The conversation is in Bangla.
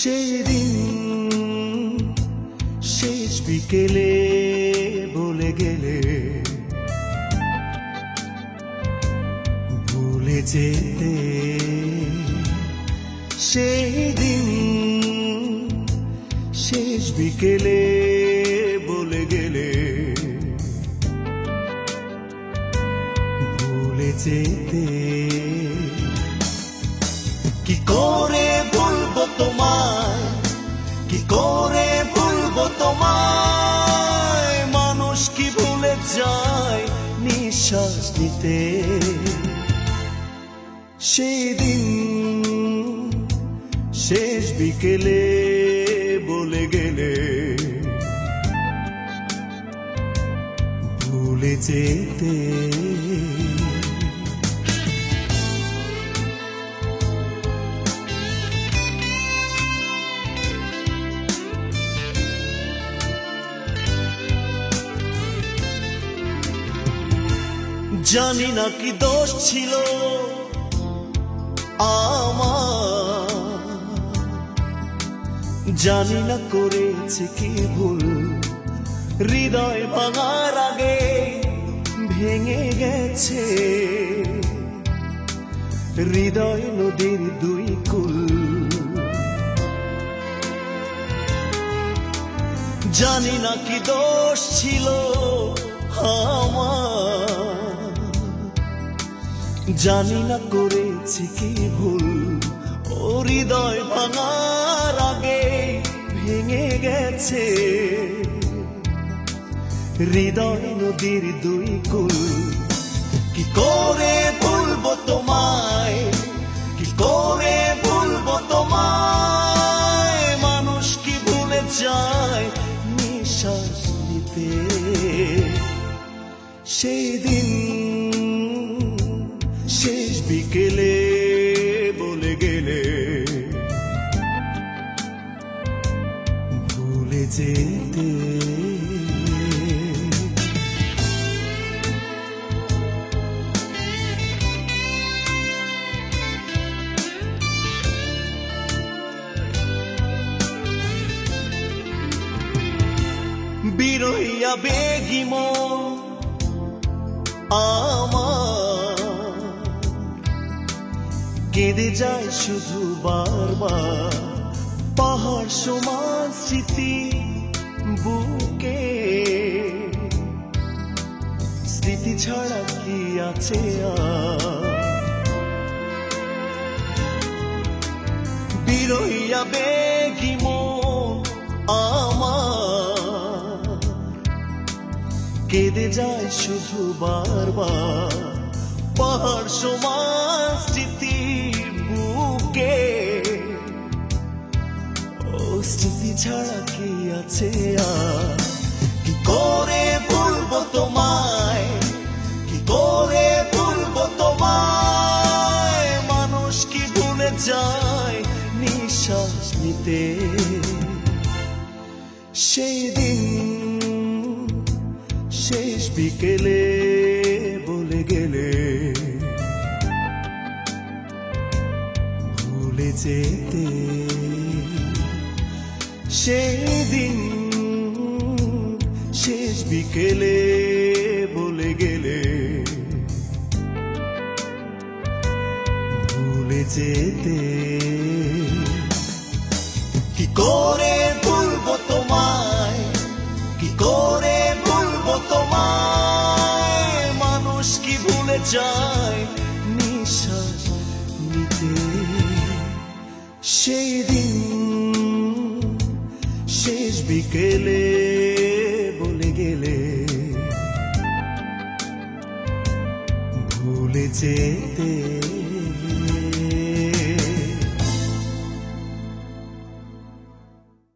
সেই দিন শেষ বিকেলে বলে গেলে ভুলে যেতে। সেই দিন শেষ বিকেলে বলে গেলে ভুলে যেতে। কি করে বলবো তোমায়, কি করে বলবো তোমায়, মানুষ কি ভুলে যায় নিঃশ্বাস নিতে। সেই দিন শেষ বিকেলে বলে গেলে ভুলে যেতে। জানি না কি দোষ ছিল আমার, জানি না করেছে কি ভুল, হৃদয় ভাঙার আগে ভেঙে গেছে হৃদয় নদীর দুই কুল। জানি না কি দোষ ছিল আমার, জানি না করেছি কি ভুল, ও হৃদয় ভাঙার আগে ভেঙে গেছে হৃদয় নদীর দুই কুল। কি করে বলবো তোমায়, কি করে বলবো তোমায়, মানুষ কি ভুলে যায় নিঃশ্বাস নিতে। সেই দিন শেষ বিকেলে বলে গেলে ভুলে যেতে। বিরহিয়া বেগি মন আমার, কেঁদে যায় শুধু বারবার, পাহাড় সমান স্মৃতি বুকে। স্মৃতি ছাড়া কি আছে আর, বিরহিয়া বেগি মন আমার, কেঁদে যায় শুধু বারবার, পাহাড় সমান স্মৃতি বুকে। ও স্মৃতি ছাড়া কি আছে আর, কি করে বলবো তোমায়, কি করে বলবো তোমায়, মানুষ কি ভুলে যায় নিঃশ্বাস নিতে। সেই দিন শেষ বিকেলে বলে গেলে ভুলে যেতে। সেই দিন শেষ বিকেলে বলে গেলে ভুলে যেতে। কি করে বলবো তোমায়, কি করে বলবো তোমায়, মানুষ কি ভুলে যায় নিঃশ্বাস নিতে। সেই দিন শেষ বিকেলে বলে গেলে ভুলে যেতে।